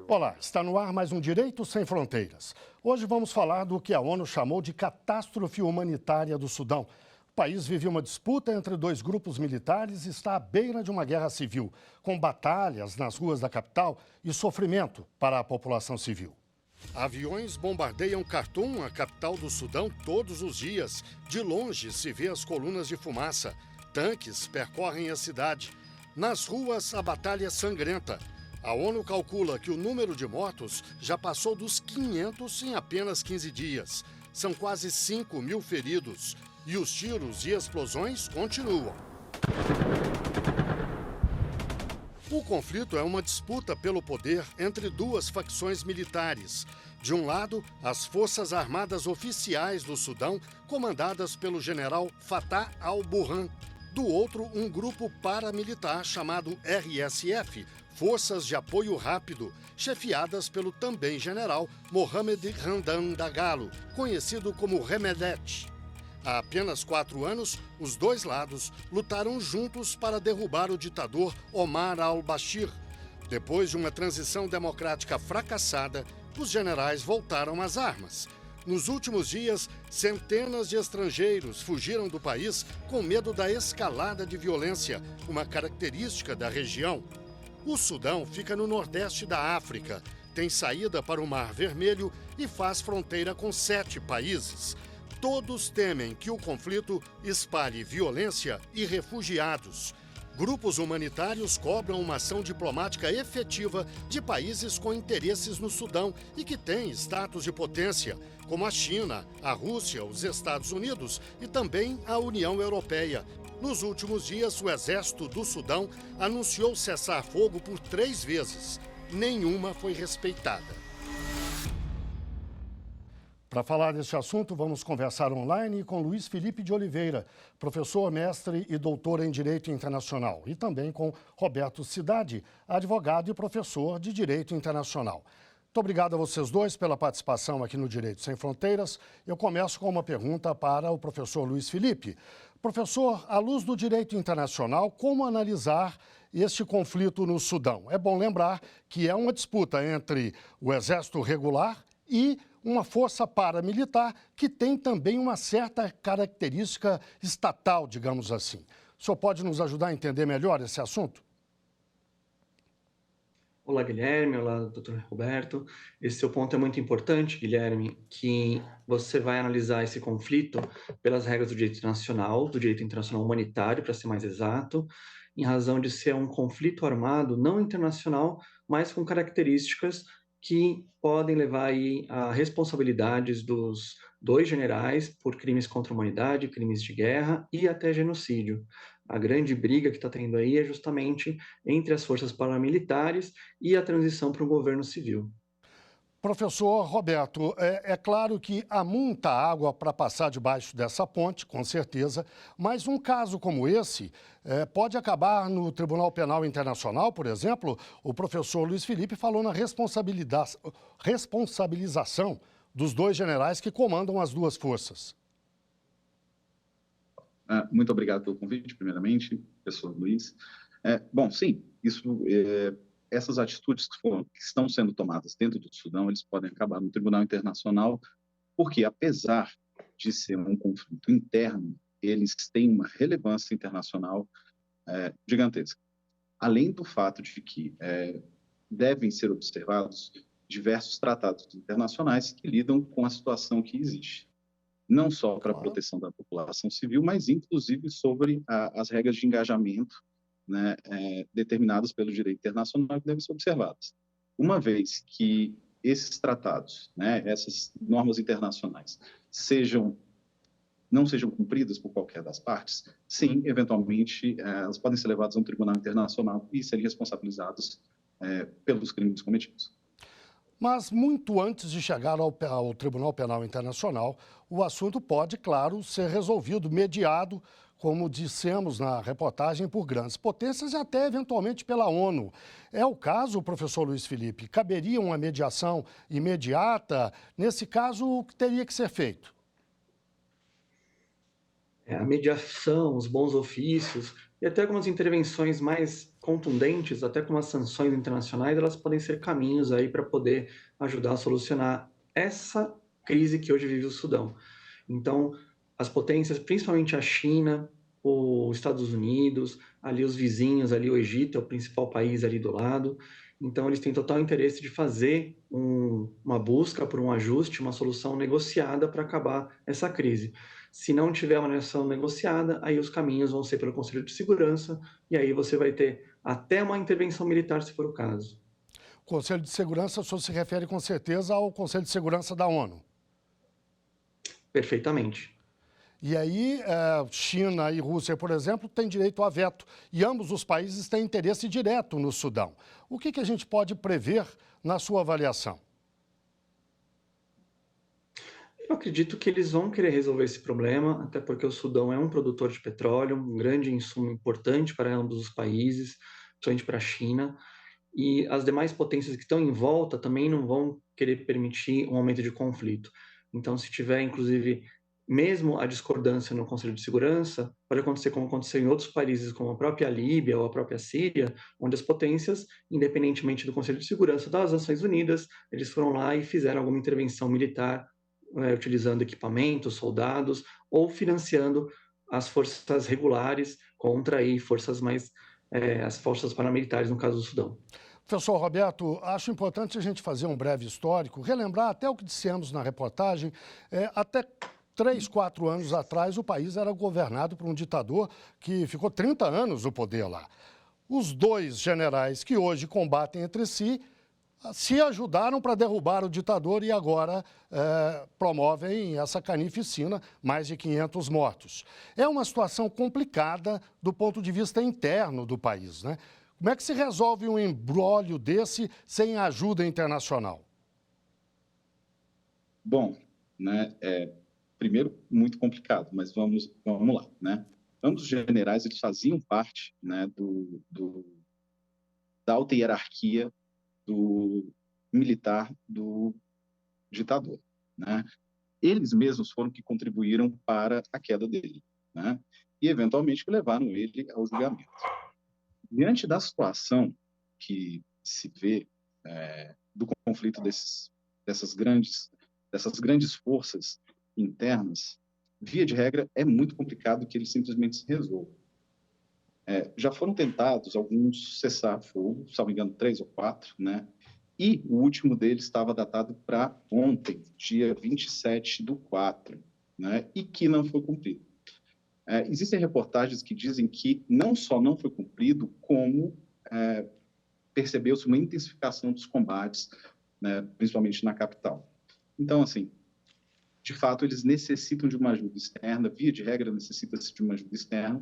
Olá, está no ar mais um Direito Sem Fronteiras. Hoje vamos falar do que a ONU chamou de catástrofe humanitária do Sudão. O país vive uma disputa entre dois grupos militares e está à beira de uma guerra civil, com batalhas nas ruas da capital e sofrimento para a população civil. Aviões bombardeiam Khartoum, a capital do Sudão, todos os dias. De longe se vê as colunas de fumaça. Tanques percorrem a cidade. Nas ruas, a batalha é sangrenta. A ONU calcula que o número de mortos já passou dos 500 em apenas 15 dias. São quase 5 mil feridos. E os tiros e explosões continuam. O conflito é uma disputa pelo poder entre duas facções militares. De um lado, as Forças Armadas Oficiais do Sudão, comandadas pelo general Fatah al-Burhan. Do outro, um grupo paramilitar chamado RSF, Forças de Apoio Rápido, chefiadas pelo também general Mohamed Hamdan Dagalo, conhecido como Hemedti. Há apenas 4 anos, os dois lados lutaram juntos para derrubar o ditador Omar al-Bashir. Depois de uma transição democrática fracassada, os generais voltaram às armas. Nos últimos dias, centenas de estrangeiros fugiram do país com medo da escalada de violência, uma característica da região. O Sudão fica no nordeste da África, tem saída para o Mar Vermelho e faz fronteira com 7 países. Todos temem que o conflito espalhe violência e refugiados. Grupos humanitários cobram uma ação diplomática efetiva de países com interesses no Sudão e que têm status de potência, como a China, a Rússia, os Estados Unidos e também a União Europeia. Nos últimos dias, o exército do Sudão anunciou cessar fogo por 3 vezes. Nenhuma foi respeitada. Para falar deste assunto, vamos conversar online com Luiz Felipe de Oliveira, professor, mestre e doutor em Direito Internacional, e também com Roberto Cidade, advogado e professor de Direito Internacional. Muito obrigado a vocês dois pela participação aqui no Direito Sem Fronteiras. Eu começo com uma pergunta para o professor Luiz Felipe. Professor, à luz do direito internacional, como analisar este conflito no Sudão? É bom lembrar que é uma disputa entre o exército regular e uma força paramilitar que tem também uma certa característica estatal, digamos assim. O senhor pode nos ajudar a entender melhor esse assunto? Olá, Guilherme. Olá, doutor Roberto. Esse seu ponto é muito importante, Guilherme, que você vai analisar esse conflito pelas regras do direito internacional humanitário, para ser mais exato, em razão de ser um conflito armado não internacional, mas com características que podem levar aí a responsabilidades dos 2 generais por crimes contra a humanidade, crimes de guerra e até genocídio. A grande briga que está tendo aí é justamente entre as forças paramilitares e a transição para um governo civil. Professor Roberto, é claro que há muita água para passar debaixo dessa ponte, com certeza, mas um caso como esse pode acabar no Tribunal Penal Internacional, por exemplo. O professor Luiz Felipe falou na responsabilização dos 2 generais que comandam as 2 forças. Muito obrigado pelo convite, primeiramente, professor Luiz. Bom, sim, essas atitudes que estão sendo tomadas dentro do Sudão, eles podem acabar no Tribunal Internacional, porque, apesar de ser um conflito interno, eles têm uma relevância internacional gigantesca. Além do fato de que devem ser observados diversos tratados internacionais que lidam com a situação que existe. Não só para a proteção da população civil, mas inclusive sobre as regras de engajamento, né, determinadas pelo direito internacional que devem ser observadas. Uma vez que esses tratados, né, essas normas internacionais, não sejam cumpridas por qualquer das partes, sim, eventualmente, elas podem ser levadas a um tribunal internacional e serem responsabilizadas pelos crimes cometidos. Mas muito antes de chegar ao Tribunal Penal Internacional, o assunto pode, claro, ser resolvido, mediado, como dissemos na reportagem, por grandes potências e até eventualmente pela ONU. É o caso, professor Luiz Felipe? Caberia uma mediação imediata? Nesse caso, o que teria que ser feito? A mediação, os bons ofícios e até algumas intervenções mais contundentes, até com as sanções internacionais, elas podem ser caminhos aí para poder ajudar a solucionar essa crise que hoje vive o Sudão. Então, as potências, principalmente a China, os Estados Unidos, ali os vizinhos, ali o Egito é o principal país ali do lado. Então, eles têm total interesse de fazer uma busca por um ajuste, uma solução negociada para acabar essa crise. Se não tiver uma solução negociada, aí os caminhos vão ser pelo Conselho de Segurança, e aí você vai ter até uma intervenção militar, se for o caso. Conselho de Segurança, o senhor se refere com certeza ao Conselho de Segurança da ONU. Perfeitamente. E aí, China e Rússia, por exemplo, têm direito a veto. E ambos os países têm interesse direto no Sudão. O que a gente pode prever na sua avaliação? Eu acredito que eles vão querer resolver esse problema, até porque o Sudão é um produtor de petróleo, um grande insumo importante para ambos os países, principalmente para a China. E as demais potências que estão em volta também não vão querer permitir um aumento de conflito. Então, se tiver, inclusive, mesmo a discordância no Conselho de Segurança, pode acontecer como aconteceu em outros países, como a própria Líbia ou a própria Síria, onde as potências, independentemente do Conselho de Segurança das Nações Unidas, eles foram lá e fizeram alguma intervenção militar, utilizando equipamentos, soldados, ou financiando as forças regulares contra aí forças mais as forças paramilitares, no caso do Sudão. Professor Roberto, acho importante a gente fazer um breve histórico, relembrar até o que dissemos na reportagem. Até 3, 4 anos atrás, o país era governado por um ditador que ficou 30 anos no poder lá. Os dois generais que hoje combatem entre si se ajudaram para derrubar o ditador e agora promovem essa carnificina, mais de 500 mortos. É uma situação complicada do ponto de vista interno do país, né? Como é que se resolve um imbróglio desse sem ajuda internacional? Bom, né, primeiro, muito complicado, mas vamos lá, né? Ambos os generais, eles faziam parte, né, da alta hierarquia do militar do ditador, né? Eles mesmos foram que contribuíram para a queda dele, né? E, eventualmente, levaram ele ao julgamento. Diante da situação que se vê do conflito dessas grandes forças internas, via de regra, é muito complicado que ele simplesmente se resolva. Já foram tentados alguns cessar-fogo, se não me engano, 3 ou 4, né? E o último deles estava datado para ontem, dia 27/4, né? E que não foi cumprido. Existem reportagens que dizem que não só não foi cumprido, como percebeu-se uma intensificação dos combates, né, principalmente na capital. Então, assim, de fato, eles necessitam de uma ajuda externa, via de regra necessita-se de uma ajuda externa,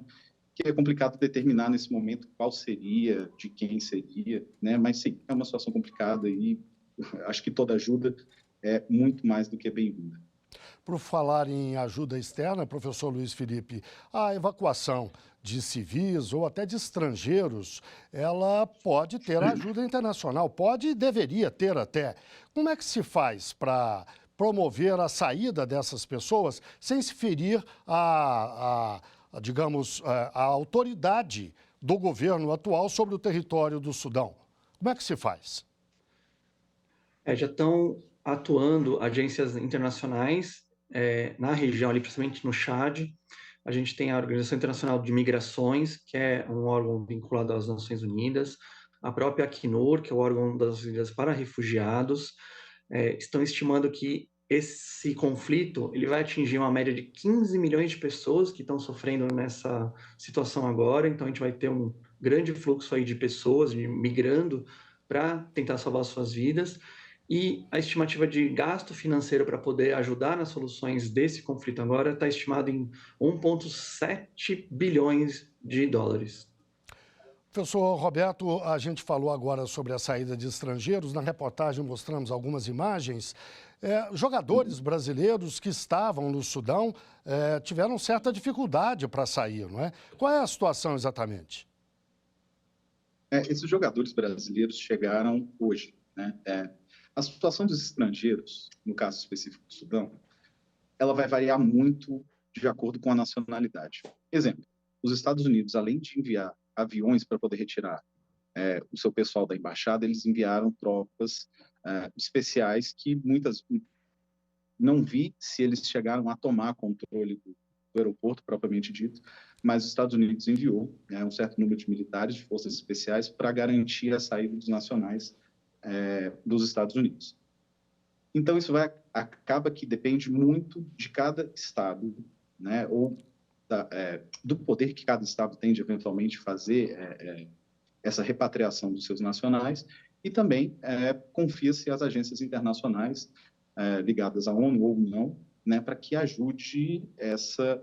que é complicado determinar nesse momento qual seria, de quem seria, né? Mas sim, é uma situação complicada e acho que toda ajuda é muito mais do que bem-vinda. Por falar em ajuda externa, professor Luiz Felipe, a evacuação de civis ou até de estrangeiros, ela pode ter ajuda internacional, pode e deveria ter até. Como é que se faz para promover a saída dessas pessoas sem se ferir digamos, a autoridade do governo atual sobre o território do Sudão? Como é que se faz? Já estão atuando agências internacionais na região, ali, principalmente no Chad. A gente tem a Organização Internacional de Migrações, que é um órgão vinculado às Nações Unidas, a própria Acnur, que é o órgão das Nações Unidas para refugiados. Estão estimando que esse conflito ele vai atingir uma média de 15 milhões de pessoas que estão sofrendo nessa situação agora. Então, a gente vai ter um grande fluxo aí de pessoas migrando para tentar salvar suas vidas. E a estimativa de gasto financeiro para poder ajudar nas soluções desse conflito agora está estimado em 1,7 bilhões de dólares. Professor Roberto, a gente falou agora sobre a saída de estrangeiros. Na reportagem mostramos algumas imagens. Jogadores brasileiros que estavam no Sudão tiveram certa dificuldade para sair, não é? Qual é a situação exatamente? Esses jogadores brasileiros chegaram hoje, né? A situação dos estrangeiros, no caso específico do Sudão, ela vai variar muito de acordo com a nacionalidade. Exemplo, os Estados Unidos, além de enviar aviões para poder retirar o seu pessoal da embaixada, eles enviaram tropas especiais que muitas não vi se eles chegaram a tomar controle do aeroporto propriamente dito, mas os Estados Unidos enviou um certo número de militares de forças especiais para garantir a saída dos nacionais dos Estados Unidos. Então isso acaba que depende muito de cada estado, né, ou do poder que cada estado tem de eventualmente fazer essa repatriação dos seus nacionais, e também confia-se às agências internacionais ligadas à ONU ou não, né, para que ajude essa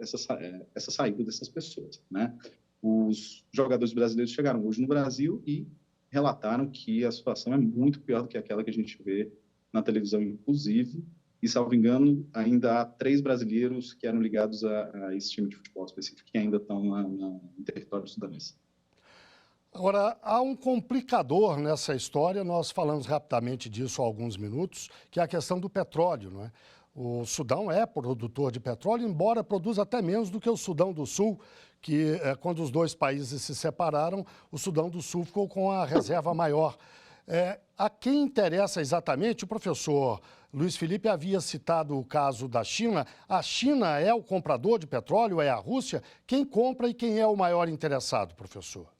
saída dessas pessoas, né? Os jogadores brasileiros chegaram hoje no Brasil e relataram que a situação é muito pior do que aquela que a gente vê na televisão, inclusive, e, salvo engano, ainda há 3 brasileiros que eram ligados a esse time de futebol específico que ainda estão no território sudanês. Agora, há um complicador nessa história, nós falamos rapidamente disso há alguns minutos, que é a questão do petróleo, não é? O Sudão é produtor de petróleo, embora produza até menos do que o Sudão do Sul, que quando os dois países se separaram, o Sudão do Sul ficou com a reserva maior. A quem interessa exatamente, o professor Luiz Felipe havia citado o caso da China. A China é o comprador de petróleo, é a Rússia? Quem compra e quem é o maior interessado, professor?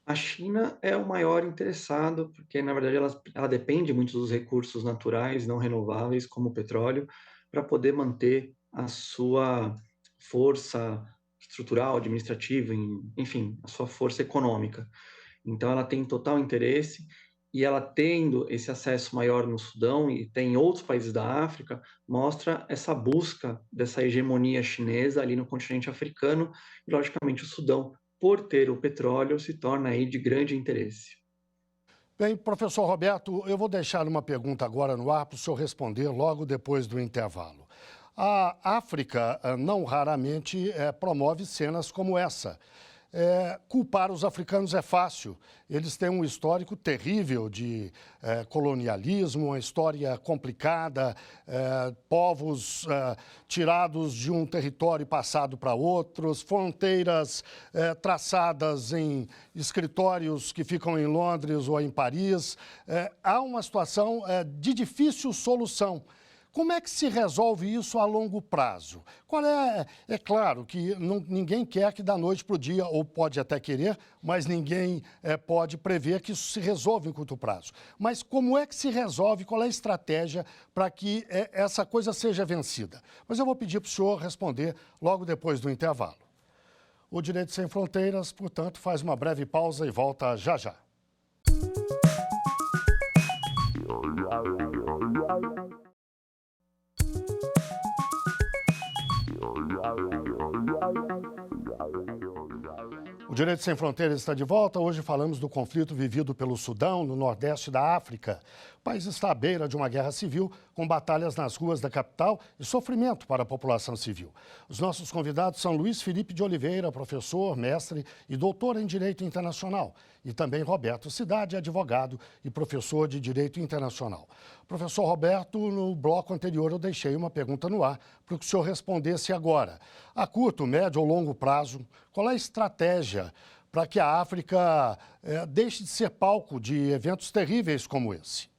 A China é o maior interessado, porque, na verdade, ela depende muito dos recursos naturais não renováveis, como o petróleo, para poder manter a sua força estrutural, administrativa, enfim, a sua força econômica. Então, ela tem total interesse, e ela tendo esse acesso maior no Sudão e tem em outros países da África, mostra essa busca dessa hegemonia chinesa ali no continente africano, e, logicamente, o Sudão, por ter o petróleo, se torna aí de grande interesse. Bem, professor Roberto, eu vou deixar uma pergunta agora no ar para o senhor responder logo depois do intervalo. A África, não raramente, promove cenas como essa. Culpar os africanos é fácil. Eles têm um histórico terrível de colonialismo, uma história complicada, povos tirados de um território e passado para outros, fronteiras traçadas em escritórios que ficam em Londres ou em Paris. Há uma situação de difícil solução. Como é que se resolve isso a longo prazo? É claro que ninguém quer que da noite para o dia, ou pode até querer, mas ninguém pode prever que isso se resolva em curto prazo. Mas como é que se resolve? Qual é a estratégia para que essa coisa seja vencida? Mas eu vou pedir para o senhor responder logo depois do intervalo. O Direito Sem Fronteiras, portanto, faz uma breve pausa e volta já já. O Direito Sem Fronteiras está de volta. Hoje falamos do conflito vivido pelo Sudão, no nordeste da África. O país está à beira de uma guerra civil, com batalhas nas ruas da capital e sofrimento para a população civil. Os nossos convidados são Luiz Felipe de Oliveira, professor, mestre e doutor em Direito Internacional, e também Roberto Cidade, advogado e professor de Direito Internacional. Professor Roberto, no bloco anterior eu deixei uma pergunta no ar para que o senhor respondesse agora. A curto, médio ou longo prazo, qual é a estratégia para que a África deixe de ser palco de eventos terríveis como esse?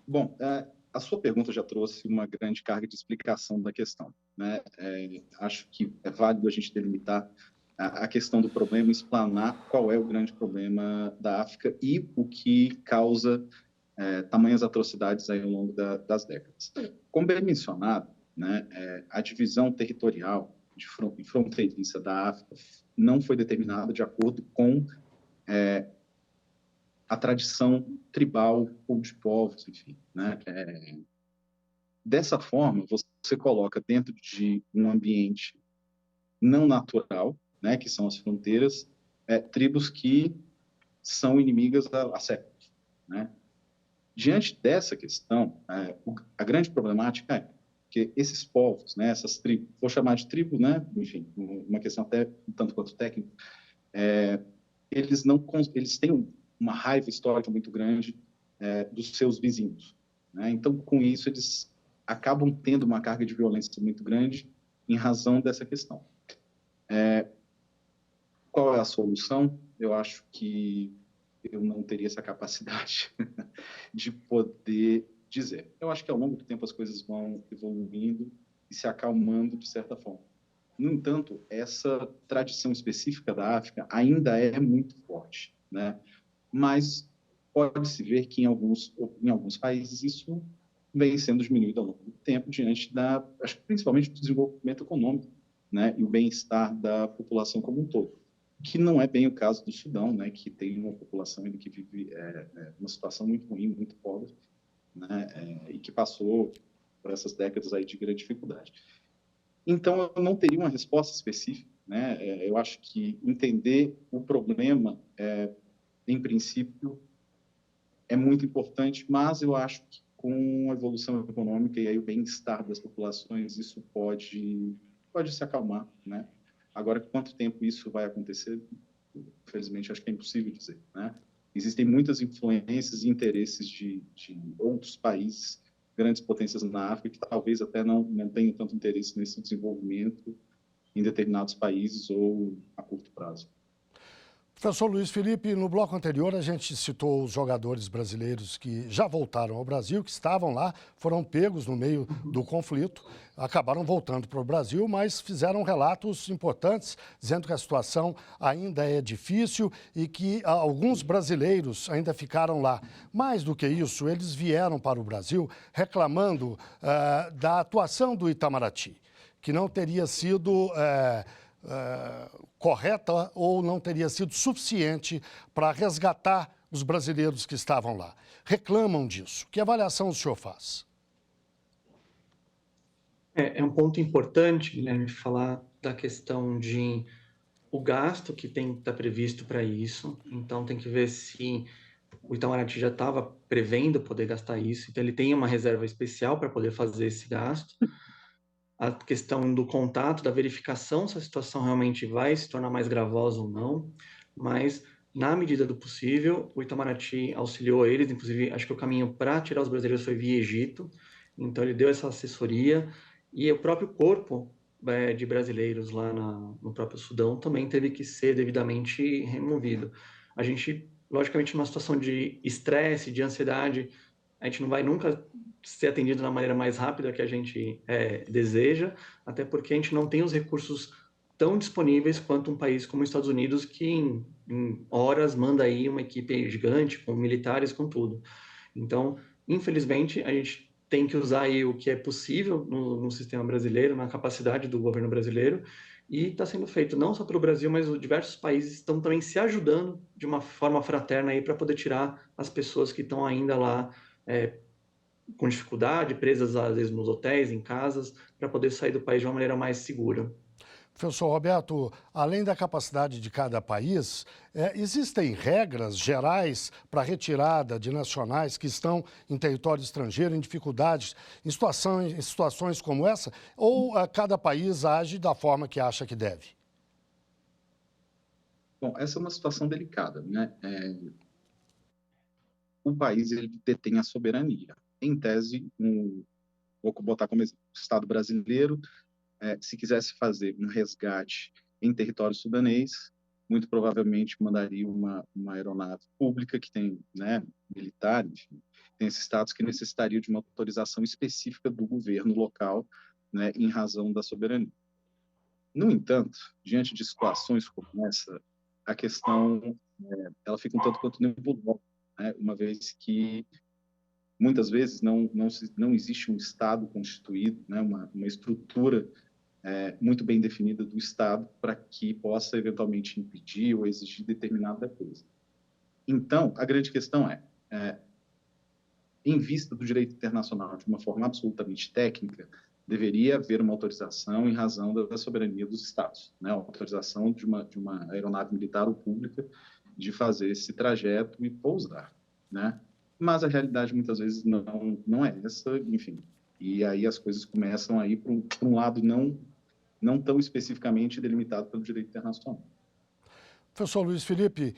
Bom, a sua pergunta já trouxe uma grande carga de explicação da questão, né? Acho que é válido a gente delimitar a questão do problema, explanar qual é o grande problema da África e o que causa tamanhas atrocidades aí ao longo das décadas. Como bem mencionado, né, a divisão territorial e fronteiriça da África não foi determinada de acordo com a tradição tribal ou de povos, enfim, né? Dessa forma, você coloca dentro de um ambiente não natural, né, que são as fronteiras, tribos que são inimigas há séculos, né? Diante dessa questão, a grande problemática é que esses povos, né, essas tribos, vou chamar de tribo, né, enfim, uma questão até um tanto quanto técnica, eles têm uma raiva histórica muito grande dos seus vizinhos, né? Então, com isso, eles acabam tendo uma carga de violência muito grande em razão dessa questão. qual é a solução? Eu acho que eu não teria essa capacidade de poder dizer. Eu acho que ao longo do tempo as coisas vão evoluindo e se acalmando de certa forma. No entanto, essa tradição específica da África ainda é muito forte, né? Mas pode-se ver que em alguns países isso vem sendo diminuído ao longo do tempo diante acho que principalmente do desenvolvimento econômico, né? E o bem-estar da população como um todo, que não é bem o caso do Sudão, né? Que tem uma população ainda que vive uma situação muito ruim, muito pobre, né? E que passou por essas décadas aí de grande dificuldade. Então, eu não teria uma resposta específica, né? Eu acho que entender o problema, em princípio, é muito importante, mas eu acho que com a evolução econômica e aí o bem-estar das populações, isso pode se acalmar, né? Agora, quanto tempo isso vai acontecer, infelizmente, acho que é impossível dizer, né? Existem muitas influências e interesses de outros países, grandes potências na África, que talvez até não tenham tanto interesse nesse desenvolvimento em determinados países ou a curto prazo. Professor Luiz Felipe, no bloco anterior a gente citou os jogadores brasileiros que já voltaram ao Brasil, que estavam lá, foram pegos no meio do conflito, acabaram voltando para o Brasil, mas fizeram relatos importantes, dizendo que a situação ainda é difícil e que alguns brasileiros ainda ficaram lá. Mais do que isso, eles vieram para o Brasil reclamando da atuação do Itamaraty, que não teria sido correta ou não teria sido suficiente para resgatar os brasileiros que estavam lá. Reclamam disso. Que avaliação o senhor faz? É um ponto importante, Guilherme, falar da questão de o gasto que tem que estar previsto para isso. Então, tem que ver se o Itamaraty já estava prevendo poder gastar isso. Então, ele tem uma reserva especial para poder fazer esse gasto. A questão do contato, da verificação se a situação realmente vai se tornar mais gravosa ou não, mas, na medida do possível, o Itamaraty auxiliou eles, inclusive, acho que o caminho para tirar os brasileiros foi via Egito, então ele deu essa assessoria, e o próprio corpo de brasileiros lá no próprio Sudão também teve que ser devidamente removido. A gente, logicamente, numa situação de estresse, de ansiedade, a gente não vai nunca ser atendido da maneira mais rápida que a gente deseja, até porque a gente não tem os recursos tão disponíveis quanto um país como os Estados Unidos, que em horas manda aí uma equipe gigante, com militares, com tudo. Então, infelizmente, a gente tem que usar aí o que é possível no sistema brasileiro, na capacidade do governo brasileiro, e está sendo feito não só pelo Brasil, mas diversos países estão também se ajudando de uma forma fraterna aí para poder tirar as pessoas que estão ainda lá com dificuldade, presas às vezes nos hotéis, em casas, para poder sair do país de uma maneira mais segura. Professor Roberto, além da capacidade de cada país, existem regras gerais para a retirada de nacionais que estão em território estrangeiro, em dificuldades, em situações como essa? Ou cada país age da forma que acha que deve? Bom, essa é uma situação delicada, né? O país ele detém a soberania. Em tese, vou botar como exemplo, o Estado brasileiro, se quisesse fazer um resgate em território sudanês, muito provavelmente mandaria uma aeronave pública que tem, né, militar, enfim, tem esse status que necessitaria de uma autorização específica do governo local, né, em razão da soberania. No entanto, diante de situações como essa, a questão ela fica um tanto quanto nebulosa, né, uma vez que muitas vezes não existe um Estado constituído, né, uma estrutura muito bem definida do Estado para que possa eventualmente impedir ou exigir determinada coisa. Então, a grande questão em vista do direito internacional de uma forma absolutamente técnica, deveria haver uma autorização em razão da soberania dos Estados, né? A autorização de uma aeronave militar ou pública de fazer esse trajeto e pousar, né? Mas a realidade muitas vezes não é essa, enfim. E aí as coisas começam a ir para um lado não tão especificamente delimitado pelo direito internacional. Professor Luiz Felipe,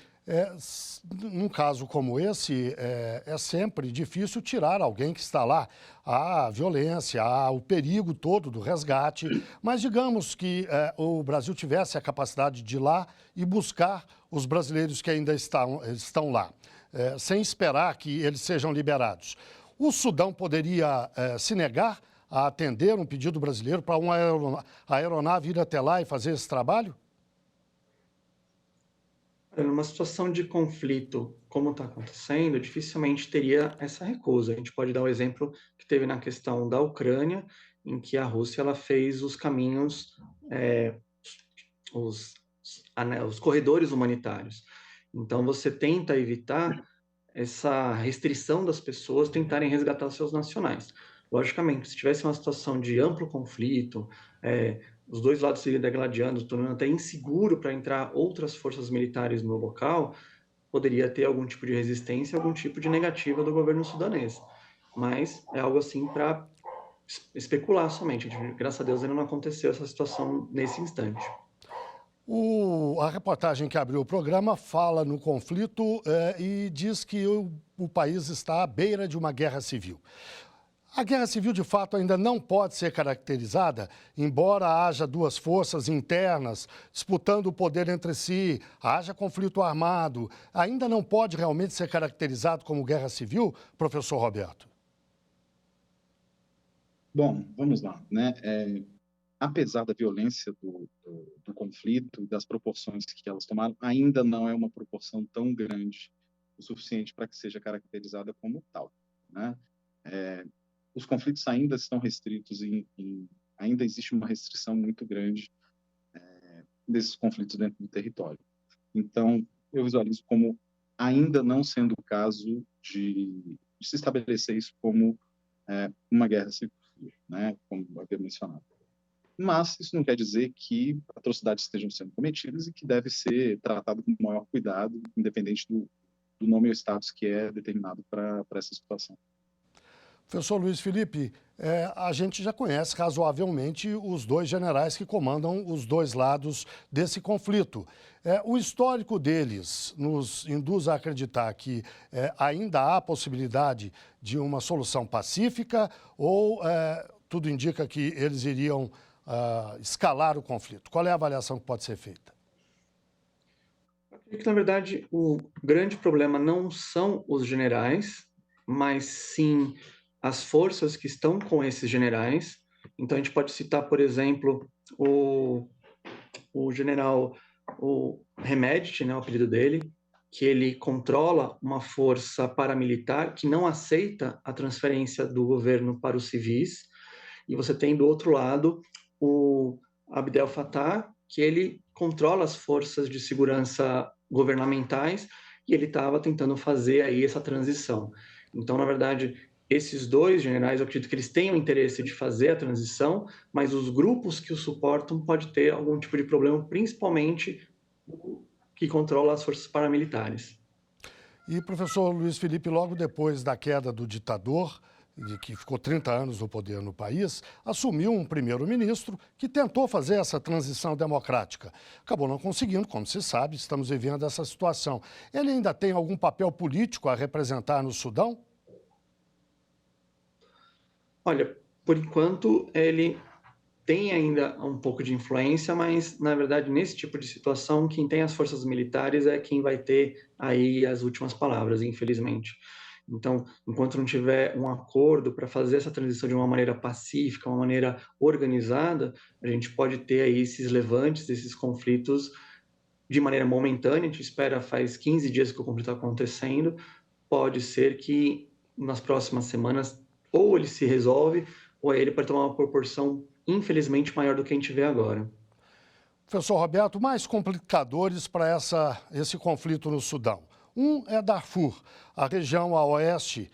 num caso como esse, é sempre difícil tirar alguém que está lá. Há violência, há o perigo todo do resgate, mas digamos que o Brasil tivesse a capacidade de ir lá e buscar os brasileiros que ainda estão lá, sem esperar que eles sejam liberados. O Sudão poderia se negar a atender um pedido brasileiro para uma aeronave ir até lá e fazer esse trabalho? Numa situação de conflito, como está acontecendo, dificilmente teria essa recusa. A gente pode dar o exemplo que teve na questão da Ucrânia, em que a Rússia ela fez os caminhos, os corredores humanitários. Então, você tenta evitar essa restrição das pessoas tentarem resgatar os seus nacionais. Logicamente, se tivesse uma situação de amplo conflito, os dois lados se degladiando, tornando até inseguro para entrar outras forças militares no local, poderia ter algum tipo de resistência, algum tipo de negativa do governo sudanês. Mas é algo assim para especular somente. Graças a Deus ainda não aconteceu essa situação nesse instante. A reportagem que abriu o programa fala no conflito e diz que o país está à beira de uma guerra civil. A guerra civil, de fato, ainda não pode ser caracterizada, embora haja duas forças internas disputando o poder entre si, haja conflito armado, ainda não pode realmente ser caracterizado como guerra civil, professor Roberto? Bom, vamos lá, né? Apesar da violência do conflito, das proporções que elas tomaram, ainda não é uma proporção tão grande o suficiente para que seja caracterizada como tal, né? Os conflitos ainda estão restritos ainda existe uma restrição muito grande desses conflitos dentro do território. Então, eu visualizo como ainda não sendo o caso de se estabelecer isso como uma guerra civil, né? Como havia mencionado. Mas isso não quer dizer que atrocidades estejam sendo cometidas e que deve ser tratado com o maior cuidado, independente do nome ou status que é determinado para essa situação. Professor Luiz Felipe, a gente já conhece razoavelmente os dois generais que comandam os dois lados desse conflito. O histórico deles nos induz a acreditar que ainda há possibilidade de uma solução pacífica ou tudo indica que eles iriam escalar o conflito? Qual é a avaliação que pode ser feita? Eu acredito que, na verdade, o grande problema não são os generais, mas sim as forças que estão com esses generais. Então, a gente pode citar, por exemplo, o general Hemedti, né, o apelido dele, que ele controla uma força paramilitar que não aceita a transferência do governo para os civis. E você tem, do outro lado, o Abdel Fattah, que ele controla as forças de segurança governamentais e ele estava tentando fazer aí essa transição. Então, na verdade, esses dois generais, eu acredito que eles tenham interesse de fazer a transição, mas os grupos que o suportam pode ter algum tipo de problema, principalmente o que controla as forças paramilitares. E, professor Luiz Felipe, logo depois da queda do ditador, que ficou 30 anos no poder no país, assumiu um primeiro-ministro que tentou fazer essa transição democrática. Acabou não conseguindo, como se sabe, estamos vivendo essa situação. Ele ainda tem algum papel político a representar no Sudão? Olha, por enquanto ele tem ainda um pouco de influência, mas, na verdade, nesse tipo de situação, quem tem as forças militares é quem vai ter aí as últimas palavras, infelizmente. Então, enquanto não tiver um acordo para fazer essa transição de uma maneira pacífica, uma maneira organizada, a gente pode ter aí esses levantes, esses conflitos de maneira momentânea. A gente espera, faz 15 dias que o conflito está acontecendo, pode ser que nas próximas semanas ou ele se resolve, ou ele pode tomar uma proporção, infelizmente, maior do que a gente vê agora. Professor Roberto, mais complicadores para esse conflito no Sudão. Um é Darfur, a região a oeste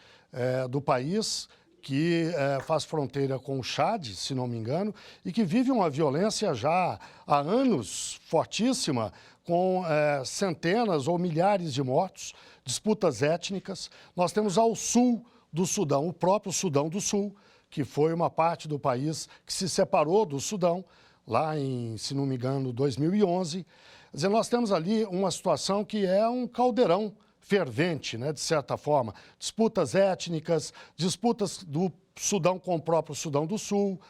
do país, que faz fronteira com o Chad, se não me engano, e que vive uma violência já há anos fortíssima, com centenas ou milhares de mortos, disputas étnicas. Nós temos ao sul do Sudão, o próprio Sudão do Sul, que foi uma parte do país que se separou do Sudão, lá em, se não me engano, 2011. Quer dizer, nós temos ali uma situação que é um caldeirão fervente, né, de certa forma. Disputas étnicas, disputas do Sudão com o próprio Sudão do Sul,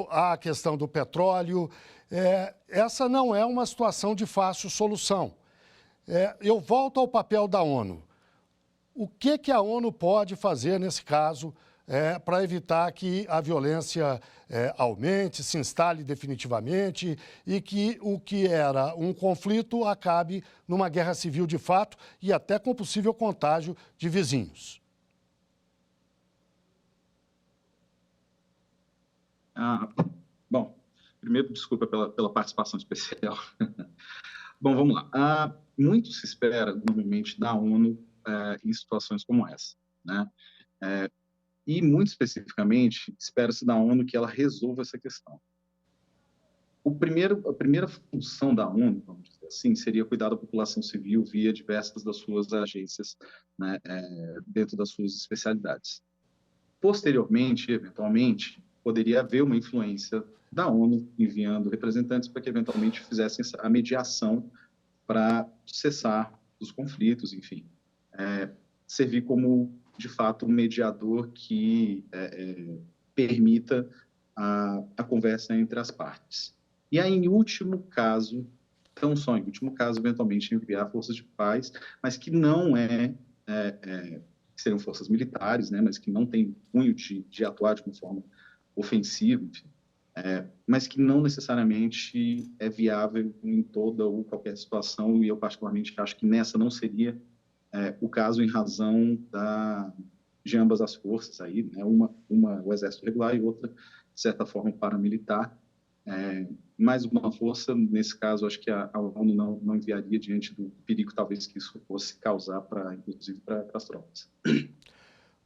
a questão do petróleo. Essa não é uma situação de fácil solução. Eu volto ao papel da ONU. O que a ONU pode fazer nesse caso para evitar que a violência aumente, se instale definitivamente e que o que era um conflito acabe numa guerra civil de fato e até com possível contágio de vizinhos? Bom, primeiro, desculpa pela participação especial. Bom, vamos lá. Muito se espera, normalmente, da ONU em situações como essa, né? E, muito especificamente, espera-se da ONU que ela resolva essa questão. A primeira função da ONU, vamos dizer assim, seria cuidar da população civil via diversas das suas agências, né, dentro das suas especialidades. Posteriormente, eventualmente, poderia haver uma influência da ONU enviando representantes para que, eventualmente, fizessem a mediação para cessar os conflitos, enfim. Servir como, de fato, um mediador que permita a conversa entre as partes. E aí, em último caso, tão só em último caso, eventualmente enviar forças de paz, mas que não que seriam forças militares, né, mas que não têm cunho de atuar de uma forma ofensiva, enfim, mas que não necessariamente é viável em toda ou qualquer situação, e eu particularmente acho que nessa não seria o caso em razão de ambas as forças aí, né, uma o exército regular e outra, de certa forma, paramilitar. Mais uma força, nesse caso, acho que a ONU não enviaria diante do perigo, talvez, que isso fosse causar, inclusive, para as tropas.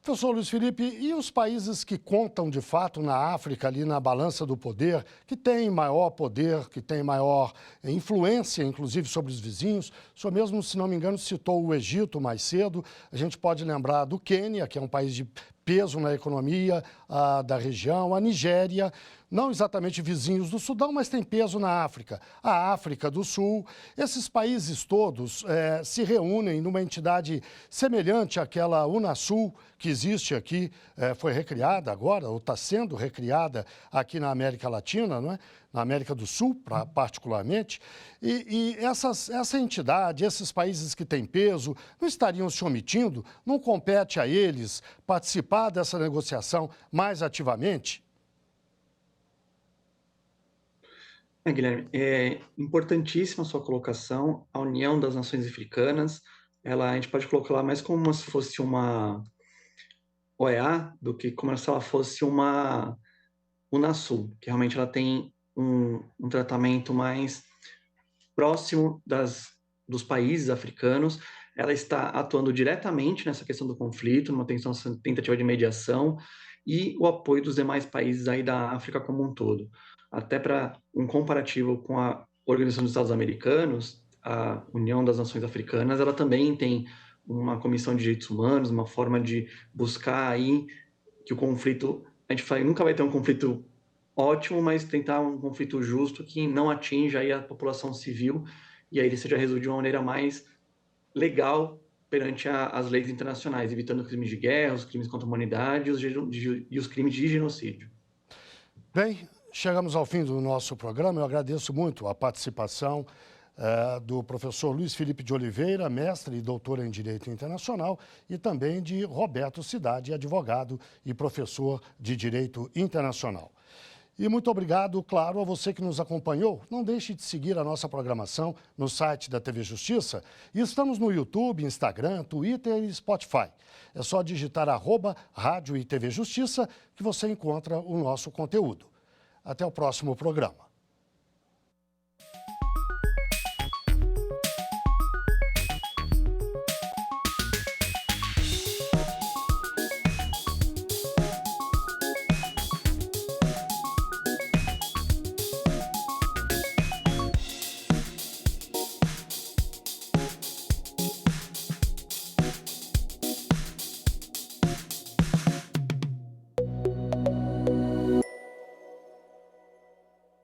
Professor Luiz Felipe, e os países que contam, de fato, na África, ali na balança do poder, que têm maior poder, que têm maior influência, inclusive, sobre os vizinhos? O senhor mesmo, se não me engano, citou o Egito mais cedo. A gente pode lembrar do Quênia, que é um país de peso na economia da região, a Nigéria, não exatamente vizinhos do Sudão, mas tem peso na África, a África do Sul. Esses países todos se reúnem numa entidade semelhante àquela Unasul que existe aqui, foi recriada agora, ou está sendo recriada aqui na América Latina, não é? Na América do Sul, particularmente, e essa entidade, esses países que têm peso, não estariam se omitindo? Não compete a eles participar dessa negociação mais ativamente? Guilherme, é importantíssima a sua colocação. A União das Nações Africanas, a gente pode colocar lá mais como se fosse uma OEA do que como se ela fosse uma Unasul, que realmente ela tem um tratamento mais próximo dos países africanos. Ela está atuando diretamente nessa questão do conflito, numa tentativa de mediação e o apoio dos demais países aí da África como um todo. Até para um comparativo com a Organização dos Estados Americanos, a União das Nações Africanas, ela também tem uma comissão de direitos humanos, uma forma de buscar aí que o conflito, a gente fala, nunca vai ter um conflito ótimo, mas tentar um conflito justo que não atinja aí a população civil e aí ele seja resolvido de uma maneira mais legal perante as leis internacionais, evitando crimes de guerra, os crimes contra a humanidade e os crimes de genocídio. Bem, chegamos ao fim do nosso programa. Eu agradeço muito a participação do professor Luiz Felipe de Oliveira, mestre e doutor em Direito Internacional, e também de Roberto Cidade, advogado e professor de Direito Internacional. E muito obrigado, claro, a você que nos acompanhou. Não deixe de seguir a nossa programação no site da TV Justiça. E estamos no YouTube, Instagram, Twitter e Spotify. É só digitar @Rádio e TV Justiça que você encontra o nosso conteúdo. Até o próximo programa.